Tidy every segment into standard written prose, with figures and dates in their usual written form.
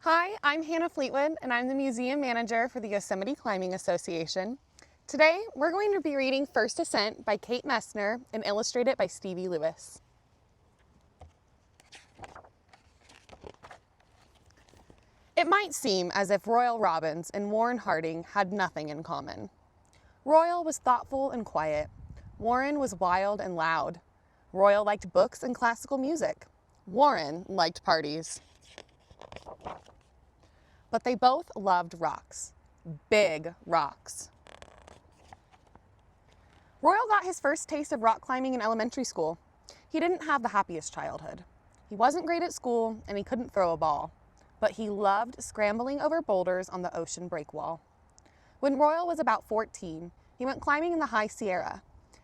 Hi, I'm Hannah Fleetwood, and I'm the museum manager for the Yosemite Climbing Association. Today, we're going to be reading First Ascent by Kate Messner and illustrated by Stevie Lewis. It might seem as if Royal Robbins and Warren Harding had nothing in common. Royal was thoughtful and quiet. Warren was wild and loud. Royal liked books and classical music. Warren liked parties. But they both loved rocks. Big rocks. Royal got his first taste of rock climbing in elementary school. He didn't have the happiest childhood. He wasn't great at school and he couldn't throw a ball, but he loved scrambling over boulders on the ocean breakwall. When Royal was about 14, he went climbing in the High Sierra.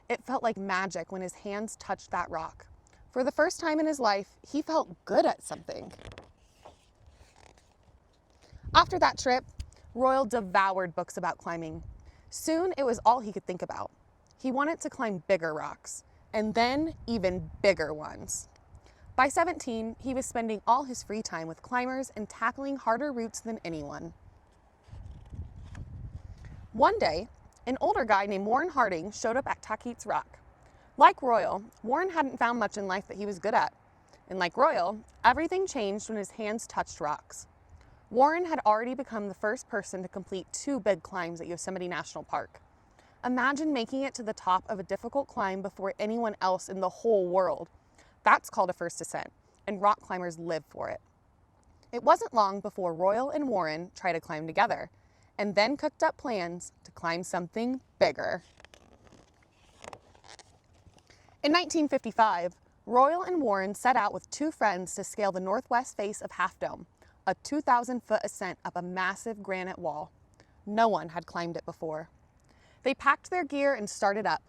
It felt like magic when his hands touched that rock. For the first time in his life, he felt good at something. After that trip, Royal devoured books about climbing. Soon, it was all he could think about. He wanted to climb bigger rocks, and then even bigger ones. By 17, he was spending all his free time with climbers and tackling harder routes than anyone. One day, an older guy named Warren Harding showed up at Taquit's Rock. Like Royal, Warren hadn't found much in life that he was good at. And like Royal, everything changed when his hands touched rocks. Warren had already become the first person to complete 2 big climbs at Yosemite National Park. Imagine making it to the top of a difficult climb before anyone else in the whole world. That's called a first ascent, and rock climbers live for it. It wasn't long before Royal and Warren tried to climb together, and then cooked up plans to climb something bigger. In 1955, Royal and Warren set out with 2 friends to scale the northwest face of Half Dome, a 2,000-foot ascent up a massive granite wall. No one had climbed it before. They packed their gear and started up.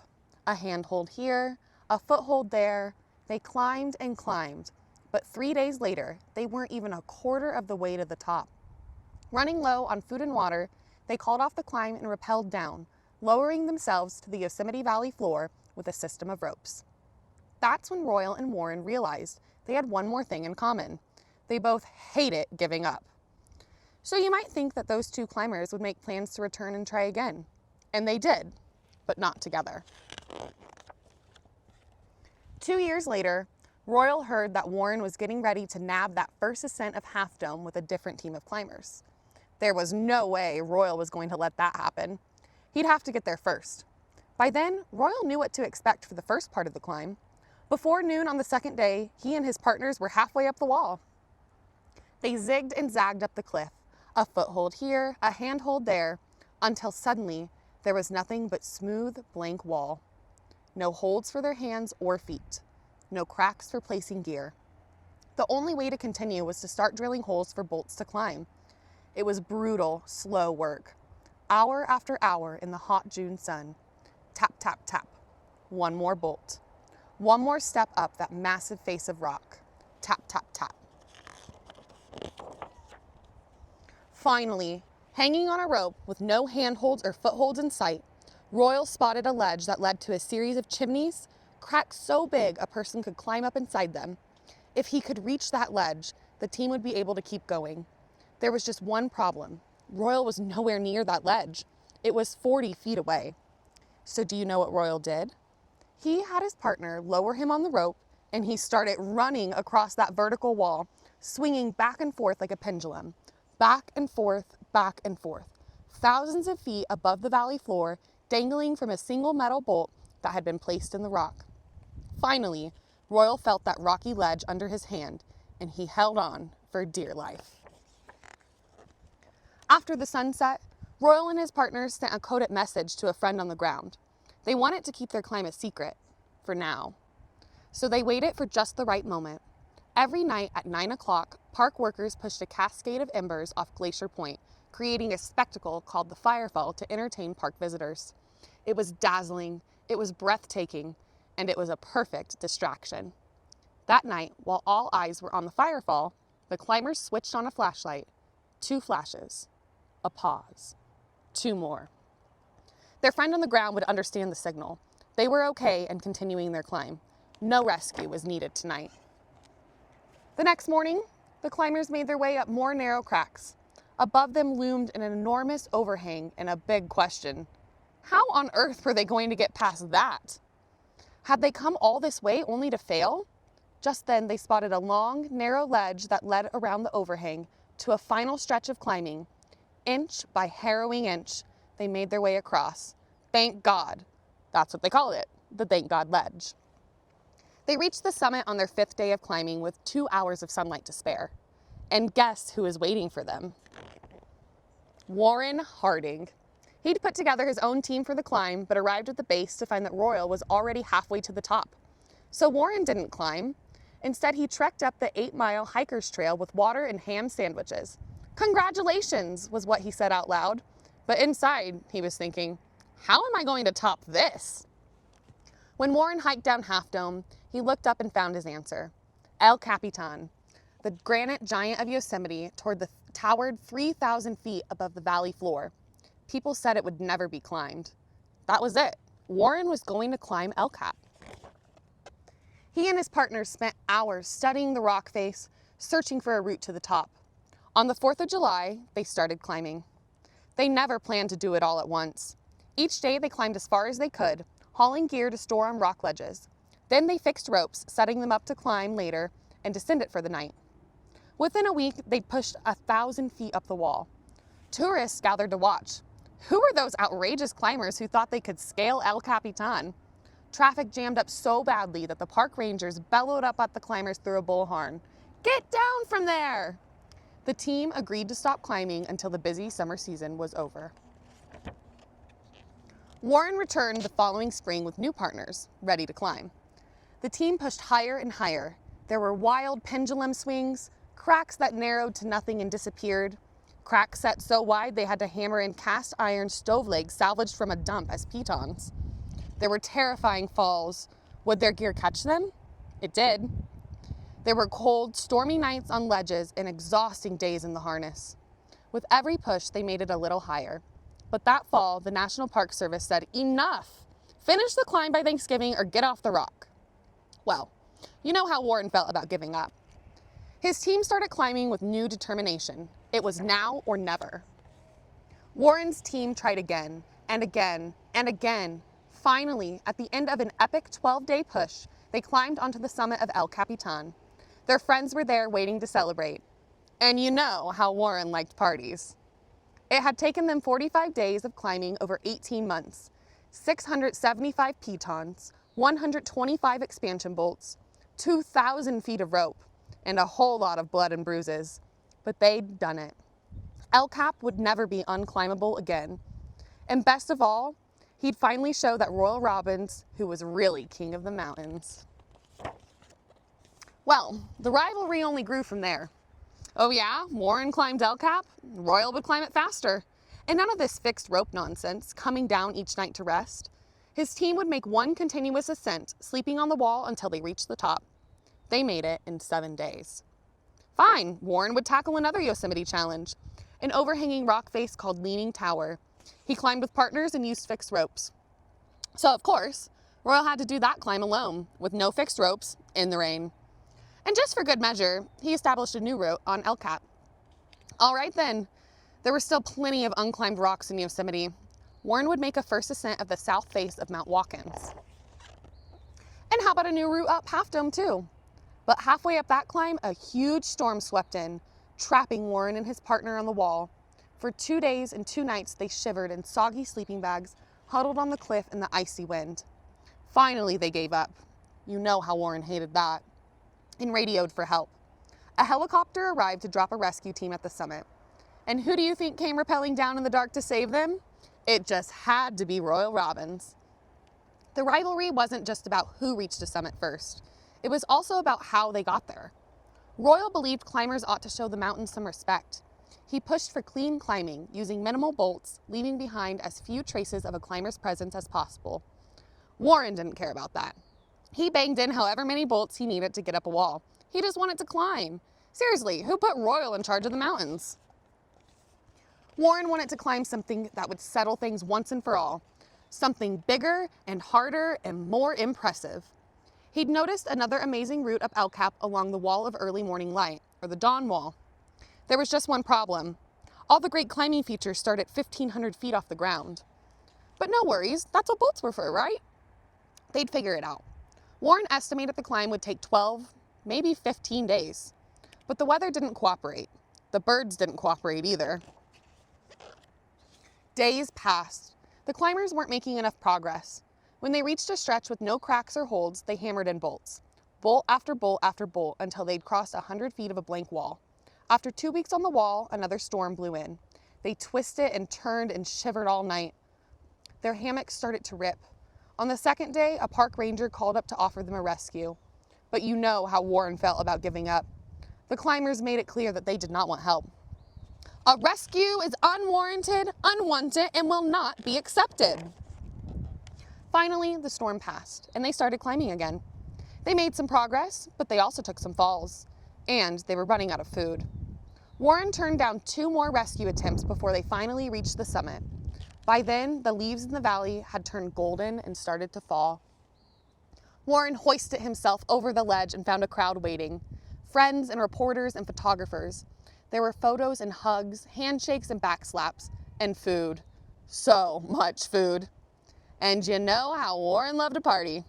A handhold here, a foothold there. They climbed and climbed, but 3 days later, they weren't even a quarter of the way to the top. Running low on food and water, they called off the climb and rappelled down, lowering themselves to the Yosemite Valley floor with a system of ropes. That's when Royal and Warren realized they had one more thing in common. They both hated giving up. So you might think that those 2 climbers would make plans to return and try again. And they did, but not together. 2 years later, Royal heard that Warren was getting ready to nab that first ascent of Half Dome with a different team of climbers. There was no way Royal was going to let that happen. He'd have to get there first. By then, Royal knew what to expect for the first part of the climb. Before noon on the second day, he and his partners were halfway up the wall. They zigged and zagged up the cliff, a foothold here, a handhold there, until suddenly there was nothing but smooth, blank wall. No holds for their hands or feet. No cracks for placing gear. The only way to continue was to start drilling holes for bolts to climb. It was brutal, slow work. Hour after hour in the hot June sun. Tap, tap, tap. One more bolt. One more step up that massive face of rock. Tap, tap, tap. Finally, hanging on a rope with no handholds or footholds in sight, Royal spotted a ledge that led to a series of chimneys, cracks so big a person could climb up inside them. If he could reach that ledge, the team would be able to keep going. There was just one problem. Royal was nowhere near that ledge. It was 40 feet away. So do you know what Royal did? He had his partner lower him on the rope, and he started running across that vertical wall, swinging back and forth like a pendulum. Back and forth, thousands of feet above the valley floor, dangling from a single metal bolt that had been placed in the rock. Finally, Royal felt that rocky ledge under his hand, and he held on for dear life. After the sunset, Royal and his partners sent a coded message to a friend on the ground. They wanted to keep their climb a secret, for now. So they waited for just the right moment. Every night at 9 o'clock, park workers pushed a cascade of embers off Glacier Point, creating a spectacle called the Firefall to entertain park visitors. It was dazzling, it was breathtaking, and it was a perfect distraction. That night, while all eyes were on the Firefall, the climbers switched on a flashlight. 2 flashes. A pause. 2 more. Their friend on the ground would understand the signal. They were okay and continuing their climb. No rescue was needed tonight. The next morning, the climbers made their way up more narrow cracks. Above them loomed an enormous overhang and a big question. How on earth were they going to get past that? Had they come all this way only to fail? Just then they spotted a long, narrow ledge that led around the overhang to a final stretch of climbing. Inch by harrowing inch, they made their way across. Thank God. That's what they call it, the Thank God Ledge. They reached the summit on their 5th day of climbing with 2 hours of sunlight to spare. And guess who was waiting for them? Warren Harding. He'd put together his own team for the climb, but arrived at the base to find that Royal was already halfway to the top. So Warren didn't climb. Instead, he trekked up the 8-mile hiker's trail with water and ham sandwiches. Congratulations, was what he said out loud. But inside, he was thinking, how am I going to top this? When Warren hiked down Half Dome, he looked up and found his answer. El Capitan, the granite giant of Yosemite, towered 3,000 feet above the valley floor. People said it would never be climbed. That was it. Warren was going to climb El Cap. He and his partners spent hours studying the rock face, searching for a route to the top. On the 4th of July, they started climbing. They never planned to do it all at once. Each day they climbed as far as they could, hauling gear to store on rock ledges. Then they fixed ropes, setting them up to climb later and descend it for the night. Within a week, they'd pushed 1,000 feet up the wall. Tourists gathered to watch. Who were those outrageous climbers who thought they could scale El Capitan? Traffic jammed up so badly that the park rangers bellowed up at the climbers through a bullhorn. Get down from there! The team agreed to stop climbing until the busy summer season was over. Warren returned the following spring with new partners, ready to climb. The team pushed higher and higher. There were wild pendulum swings, cracks that narrowed to nothing and disappeared, cracks set so wide they had to hammer in cast iron stove legs salvaged from a dump as pitons. There were terrifying falls. Would their gear catch them? It did. There were cold, stormy nights on ledges and exhausting days in the harness. With every push, they made it a little higher. But that fall, the National Park Service said, enough! Finish the climb by Thanksgiving or get off the rock. Well, you know how Warren felt about giving up. His team started climbing with new determination. It was now or never. Warren's team tried again and again and again. Finally, at the end of an epic 12-day push, they climbed onto the summit of El Capitan. Their friends were there waiting to celebrate. And you know how Warren liked parties. It had taken them 45 days of climbing over 18 months, 675 pitons, 125 expansion bolts, 2,000 feet of rope, and a whole lot of blood and bruises. But they'd done it. El Cap would never be unclimbable again. And best of all, he'd finally show that Royal Robbins, who was really king of the mountains. Well, the rivalry only grew from there. Oh yeah, Warren climbed El Cap, Royal would climb it faster. And none of this fixed rope nonsense, coming down each night to rest. His team would make one continuous ascent, sleeping on the wall until they reached the top. They made it in 7 days. Fine, Warren would tackle another Yosemite challenge, an overhanging rock face called Leaning Tower. He climbed with partners and used fixed ropes. So of course, Royal had to do that climb alone, with no fixed ropes, in the rain. And just for good measure, he established a new route on El Cap. All right then, there were still plenty of unclimbed rocks in Yosemite. Warren would make a first ascent of the south face of Mount Watkins. And how about a new route up Half Dome too? But halfway up that climb, a huge storm swept in, trapping Warren and his partner on the wall. For 2 days and 2 nights, they shivered in soggy sleeping bags, huddled on the cliff in the icy wind. Finally, they gave up. You know how Warren hated that. And radioed for help. A helicopter arrived to drop a rescue team at the summit. And who do you think came rappelling down in the dark to save them? It just had to be Royal Robbins. The rivalry wasn't just about who reached the summit first. It was also about how they got there. Royal believed climbers ought to show the mountain some respect. He pushed for clean climbing, using minimal bolts, leaving behind as few traces of a climber's presence as possible. Warren didn't care about that. He banged in however many bolts he needed to get up a wall. He just wanted to climb. Seriously, who put Royal in charge of the mountains? Warren wanted to climb something that would settle things once and for all. Something bigger and harder and more impressive. He'd noticed another amazing route up El Cap along the wall of early morning light, or the Dawn Wall. There was just one problem. All the great climbing features start at 1,500 feet off the ground. But no worries, that's what bolts were for, right? They'd figure it out. Warren estimated the climb would take 12, maybe 15 days. But the weather didn't cooperate. The birds didn't cooperate either. Days passed. The climbers weren't making enough progress. When they reached a stretch with no cracks or holds, they hammered in bolts. Bolt after bolt after bolt until they'd crossed 100 feet of a blank wall. After 2 weeks on the wall, another storm blew in. They twisted and turned and shivered all night. Their hammocks started to rip. On the second day, a park ranger called up to offer them a rescue. But you know how Warren felt about giving up. The climbers made it clear that they did not want help. A rescue is unwarranted, unwanted, and will not be accepted. Finally, the storm passed, and they started climbing again. They made some progress, but they also took some falls, and they were running out of food. Warren turned down 2 more rescue attempts before they finally reached the summit. By then, the leaves in the valley had turned golden and started to fall. Warren hoisted himself over the ledge and found a crowd waiting. Friends and reporters and photographers. There were photos and hugs, handshakes and backslaps, and food. So much food. And you know how Warren loved a party.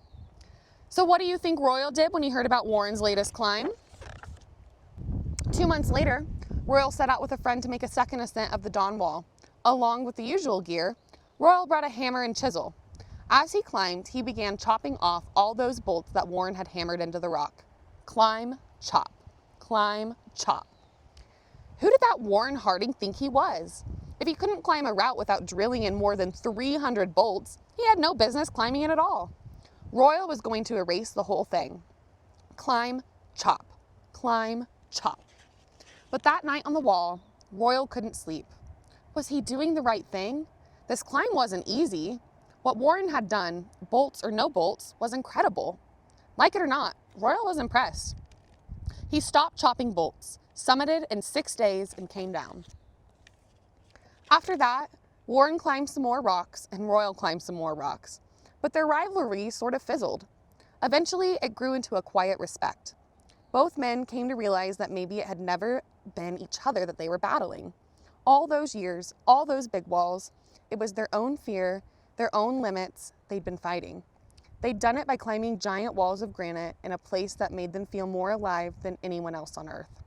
So what do you think Royal did when he heard about Warren's latest climb? 2 months later, Royal set out with a friend to make a second ascent of the Dawn Wall. Along with the usual gear, Royal brought a hammer and chisel. As he climbed, he began chopping off all those bolts that Warren had hammered into the rock. Climb, chop. Climb, chop. Who did that Warren Harding think he was? If he couldn't climb a route without drilling in more than 300 bolts, he had no business climbing it at all. Royal was going to erase the whole thing. Climb, chop. Climb, chop. But that night on the wall, Royal couldn't sleep. Was he doing the right thing? This climb wasn't easy. What Warren had done, bolts or no bolts, was incredible. Like it or not, Royal was impressed. He stopped chopping bolts, summited in 6 days, and came down. After that, Warren climbed some more rocks and Royal climbed some more rocks, but their rivalry sort of fizzled. Eventually, it grew into a quiet respect. Both men came to realize that maybe it had never been each other that they were battling. All those years, all those big walls, it was their own fear, their own limits they'd been fighting. They'd done it by climbing giant walls of granite in a place that made them feel more alive than anyone else on Earth.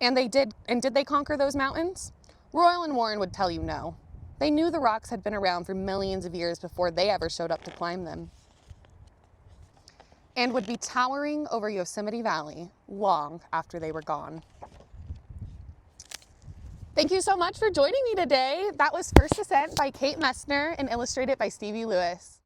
And did they conquer those mountains? Royal and Warren would tell you no. They knew the rocks had been around for millions of years before they ever showed up to climb them, and would be towering over Yosemite Valley long after they were gone. Thank you so much for joining me today. That was First Ascent by Kate Messner and illustrated by Stevie Lewis.